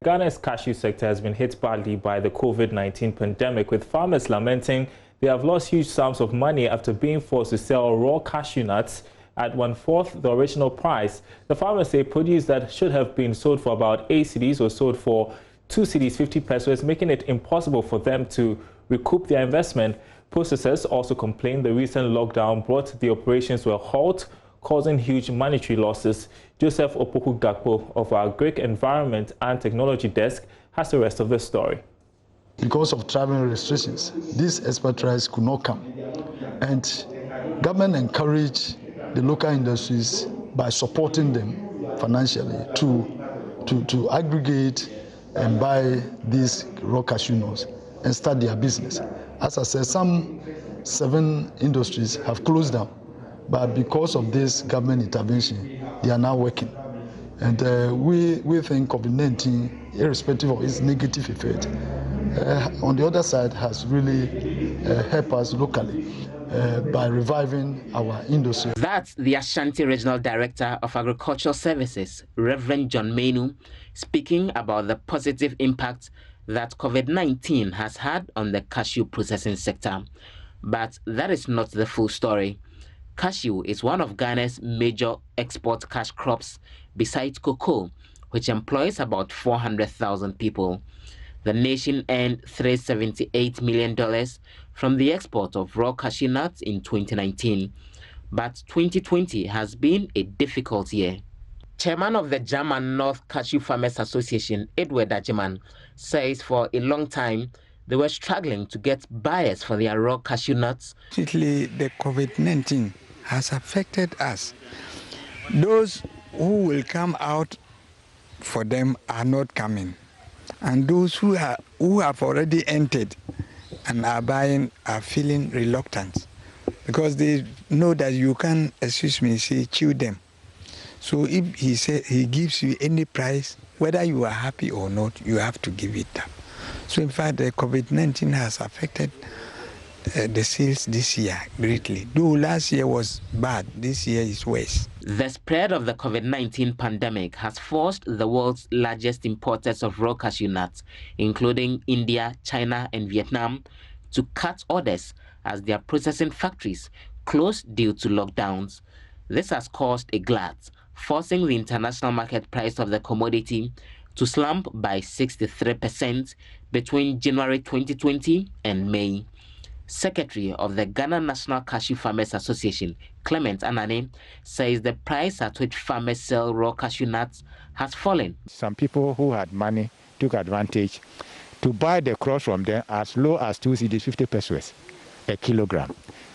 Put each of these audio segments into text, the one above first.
Ghana's cashew sector has been hit badly by the COVID-19 pandemic, with farmers lamenting they have lost huge sums of money after being forced to sell raw cashew nuts at 1/4 the original price. The farmers say produce that should have been sold for about 8 cedis was sold for 2 cedis 50 pesos, making it impossible for them to recoup their investment. Processors also complained the recent lockdown brought the operations to a halt, causing huge monetary losses. Joseph Opoku Gakpo of our Greek Environment and Technology Desk has the rest of the story. Because of travel restrictions, these expatriates could not come. And government encouraged the local industries by supporting them financially to aggregate and buy these raw cashew nuts and start their business. As I said, some 7 industries have closed down, but because of this government intervention, they are now working. And we think COVID-19, irrespective of its negative effect, on the other side has really helped us locally by reviving our industry. That's the Ashanti Regional Director of Agricultural Services, Reverend John Menu, speaking about the positive impact that COVID-19 has had on the cashew processing sector. But that is not the full story. Cashew is one of Ghana's major export cash crops besides cocoa, which employs about 400,000 people. The nation earned $378 million from the export of raw cashew nuts in 2019. But 2020 has been a difficult year. Chairman of the German North Cashew Farmers Association, Edward Ajiman, says for a long time they were struggling to get buyers for their raw cashew nuts. Actually, the COVID-19 has affected us. Those who will come out for them are not coming. And those who have already entered and are buying are feeling reluctant because they know that you can, chew them. So if he gives you any price, whether you are happy or not, you have to give it up. So in fact, the COVID-19 has affected the sales this year greatly. Though last year was bad, this year is worse. The spread of the COVID-19 pandemic has forced the world's largest importers of raw cashew nuts, including India, China, and Vietnam, to cut orders as their processing factories closed due to lockdowns. This has caused a glut, forcing the international market price of the commodity to slump by 63% between January 2020 and May. Secretary of the Ghana National Cashew Farmers Association, Clement Anane, says the price at which farmers sell raw cashew nuts has fallen. Some people who had money took advantage to buy the crops from them as low as 2 cedis 50 pesos a kilogram,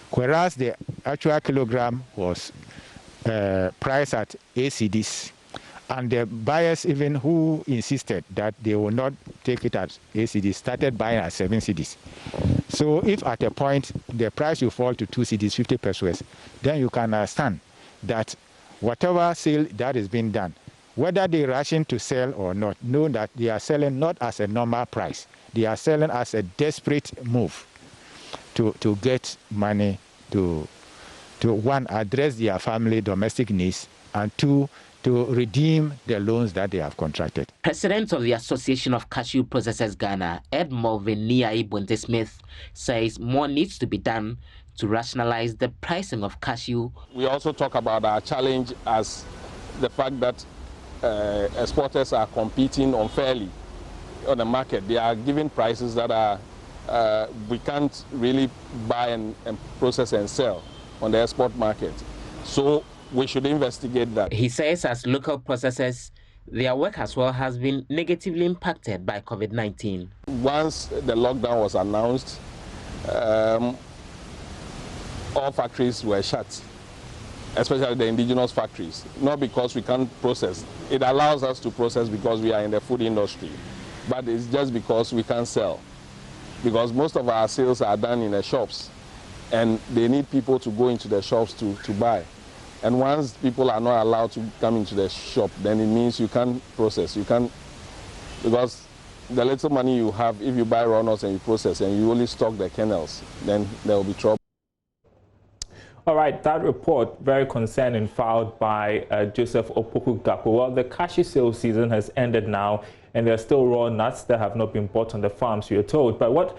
whereas the actual kilogram was priced at 8 cedis. And the buyers, even who insisted that they will not take it at 8 cedis, started buying at 7 cedis. So if at a point the price will fall to 2 cedis 50 pesos, then you can understand that whatever sale that is being done, whether they rushing to sell or not, know that they are selling not as a normal price. They are selling as a desperate move to get money to one, address their family domestic needs, and 2, to redeem the loans that they have contracted. President of the Association of Cashew Processors Ghana, Ed Mulvin Niai Bonte-Smith, says more needs to be done to rationalize the pricing of cashew. We also talk about our challenge as the fact that exporters are competing unfairly on the market. They are giving prices that are we can't really buy and process and sell on the export market. So we should investigate that. He says as local processors, their work as well has been negatively impacted by COVID-19. Once the lockdown was announced, all factories were shut, especially the indigenous factories. Not because we can't process. It allows us to process because we are in the food industry, but it's just because we can't sell. Because most of our sales are done in the shops, and they need people to go into the shops to buy. And once people are not allowed to come into the shop, then it means you can't process. You can't, because the little money you have, if you buy raw nuts and you process and you only stock the kernels, then there will be trouble. All right, that report, very concerning, filed by Joseph Opoku Gakpo. Well, the cashew sales season has ended now, and there are still raw nuts that have not been bought on the farms, we are told. But what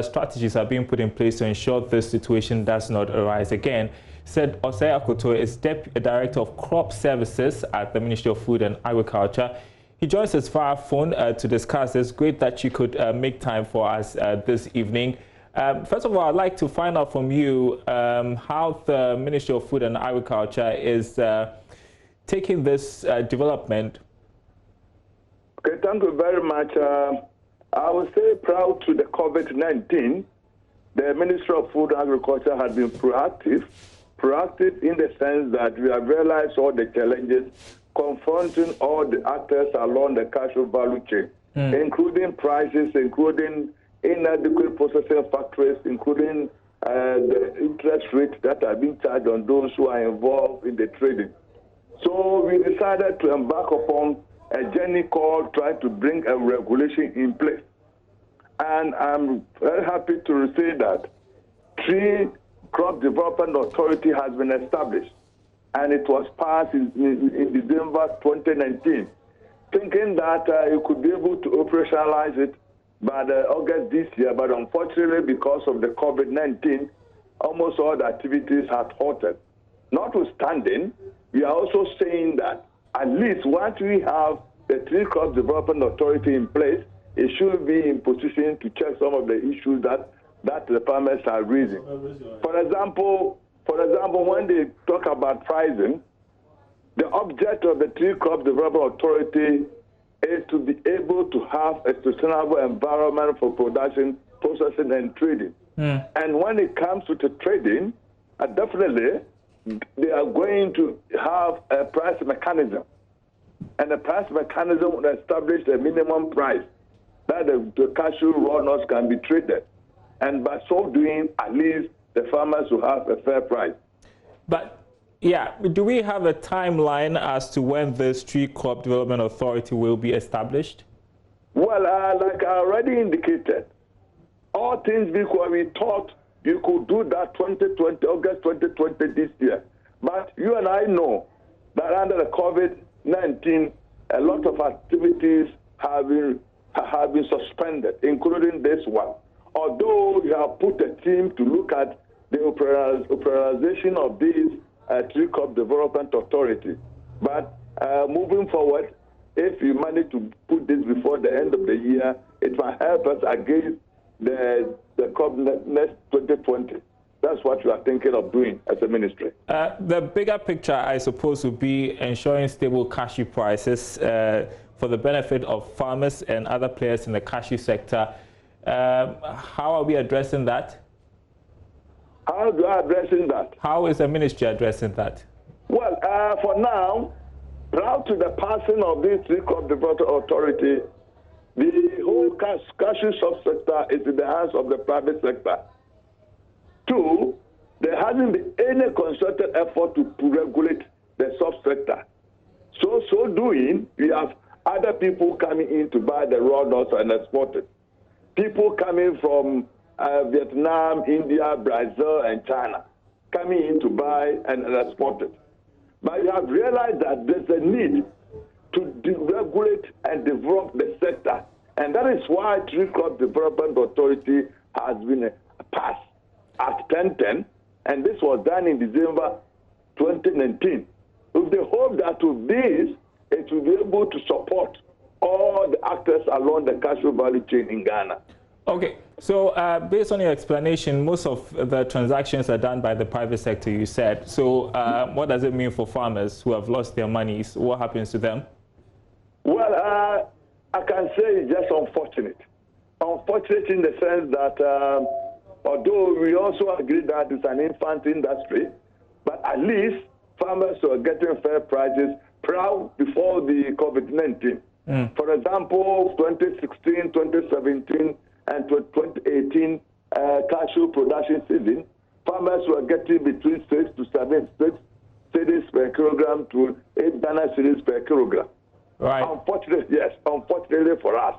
strategies are being put in place to ensure this situation does not arise again? Said Osei Akoto is Deputy Director of Crop Services at the Ministry of Food and Agriculture. He joins us via phone to discuss this. Great that you could make time for us this evening. First of all, I'd like to find out from you how the Ministry of Food and Agriculture is taking this development. Okay, thank you very much. I would say proud to the COVID-19. The Ministry of Food and Agriculture has been proactive in the sense that we have realized all the challenges confronting all the actors along the cashew value chain, including prices, including inadequate processing factories, including the interest rates that are being charged on those who are involved in the trading. So we decided to embark upon a journey called trying to bring a regulation in place. And I'm very happy to say that Tree Crop Development Authority has been established, and it was passed in December 2019, thinking that you could be able to operationalize it by August this year, but unfortunately, because of the COVID-19, almost all the activities have halted. Notwithstanding, we are also saying that at least once we have the Tree Crop Development Authority in place, it should be in position to check some of the issues that the farmers are raising. For example, when they talk about pricing, the object of the Tree Crop Development Authority is to be able to have a sustainable environment for production, processing, and trading. And when it comes to the trading, definitely they are going to have a price mechanism. And the price mechanism will establish a minimum price that the cashew raw nuts can be traded. And by so doing, at least the farmers will have a fair price. But yeah, do we have a timeline as to when this Tree Crop Development Authority will be established? Well, like I already indicated, all things equal, we thought you could do that August 2020 this year. But you and I know that under the COVID-19, a lot of activities have been suspended, including this one. Although we have put a team to look at the operationalization of this Tree Crop Development Authority. But moving forward, if we manage to put this before the end of the year, it might help us against the next 2020. That's what we are thinking of doing as a ministry. The bigger picture, I suppose, would be ensuring stable cashew prices for the benefit of farmers and other players in the cashew sector. How are we addressing that? How do I addressing that? How is the ministry addressing that? Well, for now, prior to the passing of this Tree Crop Development Authority, the whole cashew subsector is in the hands of the private sector. Two, there hasn't been any concerted effort to regulate the subsector. So doing, we have other people coming in to buy the raw nuts and export it. People coming from Vietnam, India, Brazil, and China coming in to buy and export it. But we have realized that there's a need to deregulate and develop the sector. And that is why Tree Crop Development Authority has been passed at 1010, and this was done in December 2019. With the hope that with this, it will be able to support all the actors along the cashew value chain in Ghana. Okay, so based on your explanation, most of the transactions are done by the private sector, you said. So what does it mean for farmers who have lost their monies? What happens to them? Well, I can say it's just unfortunate. Unfortunate in the sense that although we also agree that it's an infant industry, but at least farmers are getting fair prices before the COVID-19. For example, 2016, 2017, and 2018 cashew production season, farmers were getting between 6 to 7 cedis per kilogram to 8 Ghana cedis per kilogram. Right. Unfortunately for us,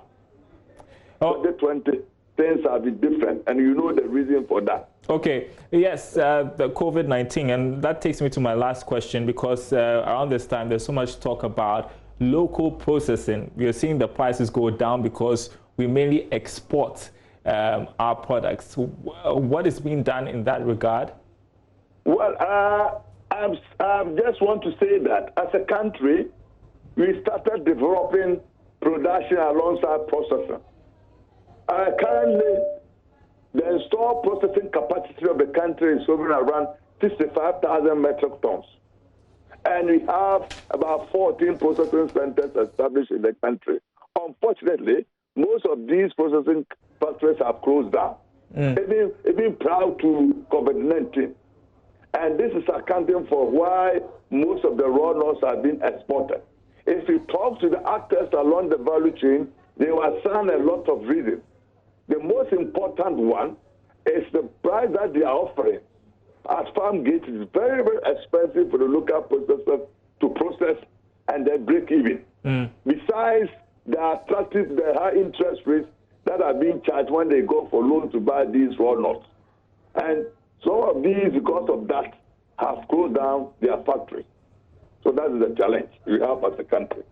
2020 things have been different, and you know the reason for that. Okay, yes, the COVID-19, and that takes me to my last question, because around this time there's so much talk about local processing, we are seeing the prices go down because we mainly export our products. What is being done in that regard? Well, I just want to say that as a country, we started developing production alongside processing. Currently, the installed processing capacity of the country is hovering around 65,000 metric tons. And we have about 14 processing centers established in the country. Unfortunately, most of these processing factories have closed down, even prior to COVID-19. And this is accounting for why most of the raw nuts are being exported. If you talk to the actors along the value chain, they will assign a lot of reasons. The most important one is the price that they are offering at farm gate is very, very expensive for the local processors to process and then break even. Besides the high interest rates that are being charged when they go for loans to buy these raw nuts. And some of these, because of that, have closed down their factories. So that is the challenge we have as a country.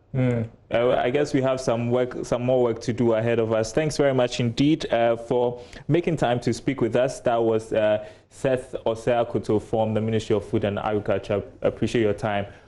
I guess we have some more work to do ahead of us. Thanks very much indeed for making time to speak with us. That was Seth Osei-Akoto from the Ministry of Food and Agriculture. Appreciate your time.